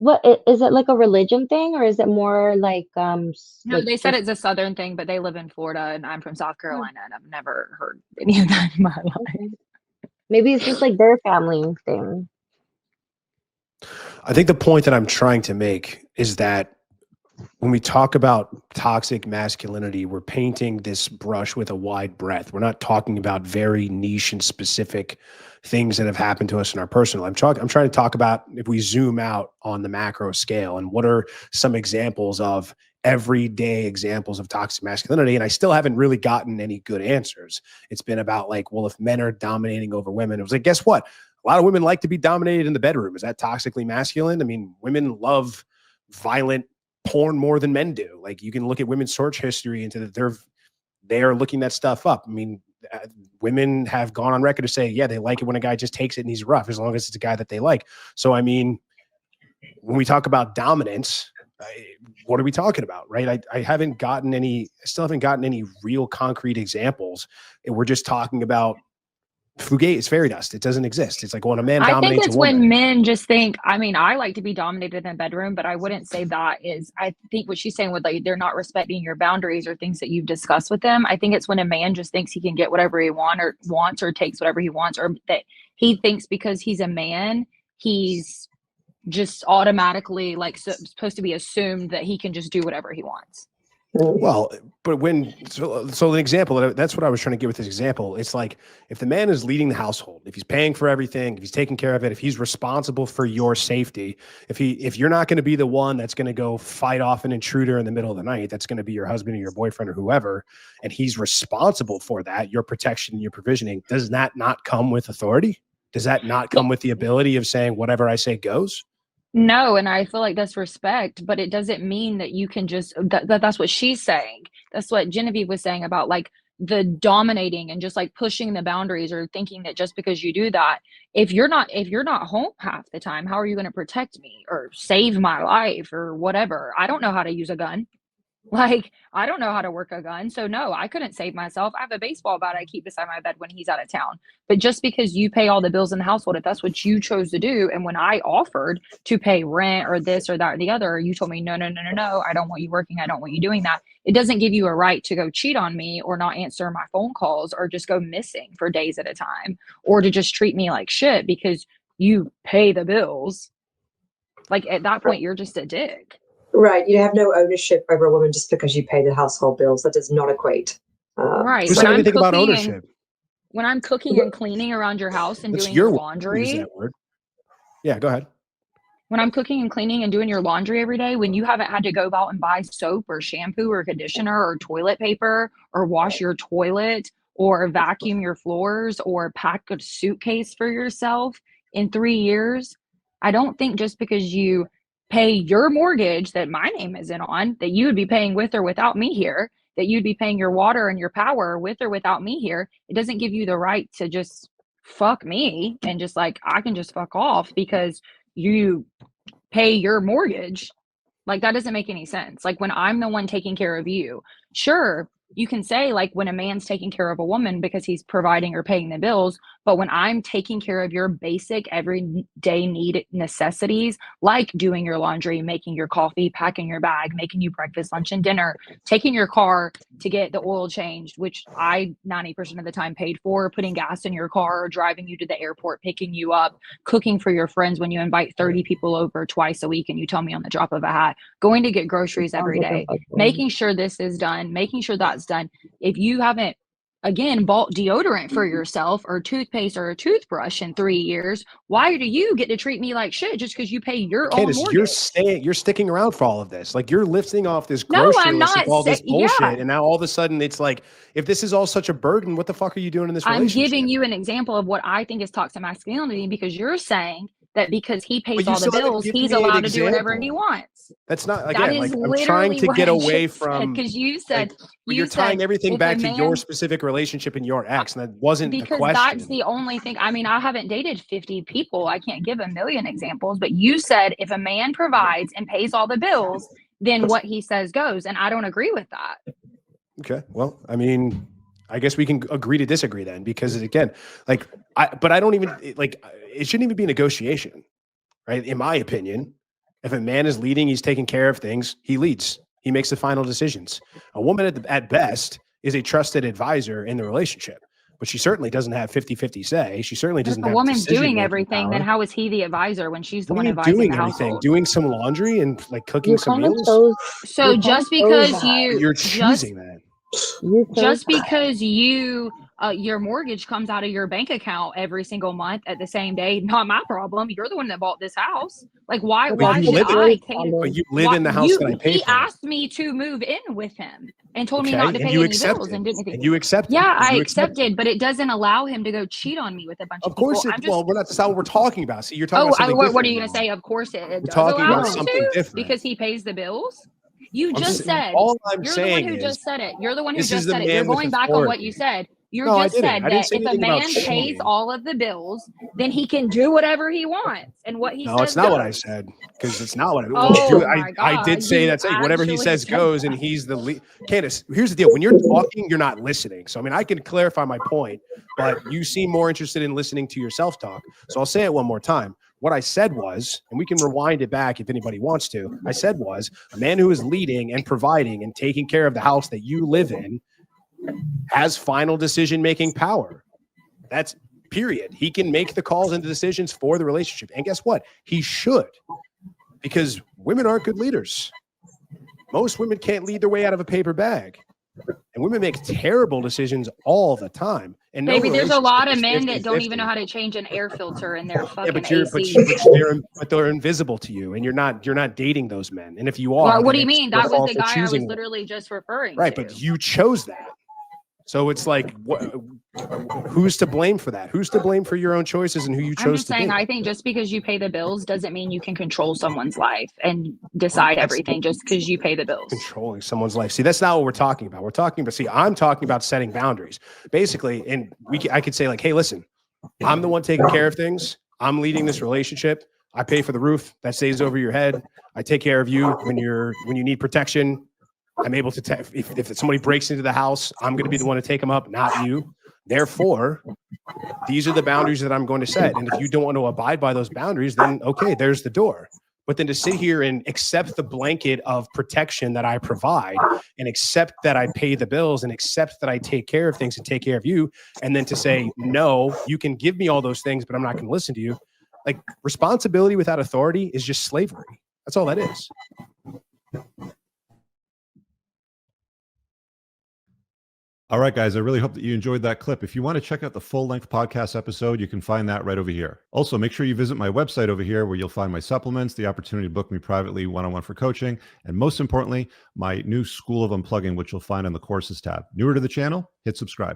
Is it like a religion thing, or is it more like No, like they said just it's a Southern thing, but they live in Florida and I'm from South oh, Carolina and I've never heard any of that in my life. okay. Maybe it's just like their family thing. I think the point that I'm trying to make is that when we talk about toxic masculinity, we're painting this brush with a wide breadth. We're not talking about very niche and specific things that have happened to us in our personal life. I'm trying to talk about if we zoom out on the macro scale and what are some examples of everyday examples of toxic masculinity. And I still haven't really gotten any good answers. It's been about like, well, if men are dominating over women, it was like, guess what? A lot of women like to be dominated in the bedroom. Is that toxically masculine? I mean, women love violent porn more than men do. Like you can look at women's search history into that they're looking that stuff up. I mean, women have gone on record to say, yeah, they like it when a guy just takes it and he's rough, as long as it's a guy that they like. So, I mean, when we talk about dominance, what are we talking about, right? I still haven't gotten any real concrete examples. And we're just talking about Fugate is fairy dust. It doesn't exist. It's like when a man I think dominates a it's when woman. men just think, I mean, I like to be dominated in the bedroom, but I wouldn't say that is, I think what she's saying with like, they're not respecting your boundaries or things that you've discussed with them. I think it's when a man just thinks he can get whatever he wants or takes whatever he wants, or that he thinks because he's a man, he's just automatically like supposed to be assumed that he can just do whatever he wants. Well, but so an example, that's what I was trying to get with this example. It's like if the man is leading the household, if he's paying for everything, if he's taking care of it, if he's responsible for your safety, if you're not going to be the one that's going to go fight off an intruder in the middle of the night, that's going to be your husband or your boyfriend or whoever, and he's responsible for that, your protection and your provisioning, does that not come with authority? Does that not come with the ability of saying whatever I say goes? No, and I feel like that's respect, but it doesn't mean that you can just that's what she's saying. That's what Genevieve was saying about like the dominating and just like pushing the boundaries or thinking that just because you do that, if you're not home half the time, how are you going to protect me or save my life or whatever? I don't know how to use a gun. Like, I don't know how to work a gun. So no, I couldn't save myself. I have a baseball bat I keep beside my bed when he's out of town. But just because you pay all the bills in the household, if that's what you chose to do, and when I offered to pay rent or this or that or the other, you told me, no, no, no, no, no, I don't want you working. I don't want you doing that. It doesn't give you a right to go cheat on me or not answer my phone calls or just go missing for days at a time or to just treat me like shit because you pay the bills. Like at that point, you're just a dick. Right. You have no ownership over a woman just because you pay the household bills. That does not equate. Right. Who said anything about ownership? When I'm cooking and cleaning around your house and That's doing your your word. Use laundry, that word. Yeah, go ahead. when I'm cooking and cleaning and doing your laundry every day, when you haven't had to go out and buy soap or shampoo or conditioner or toilet paper or wash your toilet or vacuum your floors or pack a suitcase for yourself in 3 years, I don't think just because you pay your mortgage that my name isn't on, that you would be paying with or without me here, that you'd be paying your water and your power with or without me here. It doesn't give you the right to just fuck me and just like, I can just fuck off because you pay your mortgage. Like that doesn't make any sense. Like when I'm the one taking care of you, sure, you can say like when a man's taking care of a woman because he's providing or paying the bills, but when I'm taking care of your basic everyday need necessities, like doing your laundry, making your coffee, packing your bag, making you breakfast, lunch, and dinner, taking your car to get the oil changed, which I 90% of the time paid for, putting gas in your car, driving you to the airport, picking you up, cooking for your friends when you invite 30 people over twice a week and you tell me on the drop of a hat, going to get groceries Sounds every like a day, cycle. making sure this is done, making sure that's done. If you haven't, again, bought deodorant for yourself or toothpaste or a toothbrush in 3 years, why do you get to treat me like shit just because you pay your own Candace, you're mortgage? staying, you're sticking around for all of this. Like you're lifting off this No, grocery I'm list of not. all this Yeah, bullshit. And now all of a sudden it's like, if this is all such a burden, what the fuck are you doing in this I'm giving relationship? you an example of what I think is toxic masculinity because you're saying that because he But pays you all the still haven't bills, given he's me an allowed to do whatever he example. wants. That's not, That again, is like I'm trying literally to what get I away just said from because like, but you're you tying said everything if a back to your man, specific relationship and your ex. And that wasn't the because that's question. the only thing. I mean, I haven't dated 50 people. I can't give a million examples, but you said if a man provides and pays all the bills, then what he says goes. And I don't agree with that. Okay. Well, I mean, I guess we can agree to disagree then, because again, like but I don't even like, it shouldn't even be a negotiation, right? In my opinion, If a man is leading, he's taking care of things, he leads. He makes the final decisions. A woman at best is a trusted advisor in the relationship, but she certainly doesn't have 50-50 say. She certainly But if doesn't a have woman's doing decision-making everything, then power. how is he the advisor when she's the What do one you mean advising doing the everything? household? Doing some laundry and like cooking You some kind of meals? chose. So You kind of chose that. You're just choosing that. You chose just because you your mortgage comes out of your bank account every single month at the same day, not my problem. You're the one that bought this house. Like why that. But why you That's should live in I it. cater? But you live Why in the house that I pay he for. asked me to move in with him and told me not Okay, to and pay you any bills accepted. and didn't And you accepted. yeah, And I you accepted. accepted, but it doesn't allow him to go cheat on me with a bunch of Of course people. it. I'm just Well, that's not what we're talking about. See, you're talking about something what different are you going to now. say? Of course it We're does talking allow about him something to different. because he pays the bills. You just Mm-mm. said, All I'm you're the one saying who is just said it. You're the one who this is just the said it. You're man with going back on what you authority. said. You No, I just didn't. said I didn't that say if a anything about man pays cheating. all of the bills, then he can do whatever he wants. And what he No, says it's not what I goes. said because it's not what I. Well, Oh my I did God. say You that. Say whatever he actually says said goes, and that. he's the lead. Candace, here's the deal: when you're talking, you're not listening. So I mean, I can clarify my point, but you seem more interested in listening to yourself talk. So I'll say it one more time. What I said was, and we can rewind it back if anybody wants to. I said was a man who is leading and providing and taking care of the house that you live in has final decision-making power. That's period. He can make the calls and the decisions for the relationship. And guess what? He should, because women aren't good leaders. Most women can't lead their way out of a paper bag. And women make terrible decisions all the time. And no Baby, there's a relationship lot of is men that don't even know 50-50. how to change an air filter in their Yeah, fucking AC. but they're invisible to you, and you're not dating those men. And if you are, Well, what do then you it's mean? your That was fault the for guy I was choosing one. literally just referring Right, to. but you chose that. So it's like, who's to blame for that? Who's to blame for your own choices and who you I'm chose just to saying, date? I think just because you pay the bills doesn't mean you can control someone's life and decide everything just because you pay the bills. Controlling someone's life. See, that's not what we're talking about. We're talking about, I'm talking about setting boundaries. Basically, and I could say like, hey, listen, I'm the one taking care of things. I'm leading this relationship. I pay for the roof that stays over your head. I take care of you when you need protection. I'm able to if somebody breaks into the house, I'm going to be the one to take them up, not you. Therefore, these are the boundaries that I'm going to set. And if you don't want to abide by those boundaries, then okay, there's the door. But then to sit here and accept the blanket of protection that I provide and accept that I pay the bills and accept that I take care of things and take care of you, and then to say, no, you can give me all those things, but I'm not going to listen to you. Like, responsibility without authority is just slavery. That's all that is. All right, guys, I really hope that you enjoyed that clip. If you want to check out the full-length podcast episode, you can find that right over here. Also, make sure you visit my website over here where you'll find my supplements, the opportunity to book me privately one-on-one for coaching, and most importantly, my new School of Unplugging, which you'll find on the courses tab. Newer to the channel, hit subscribe.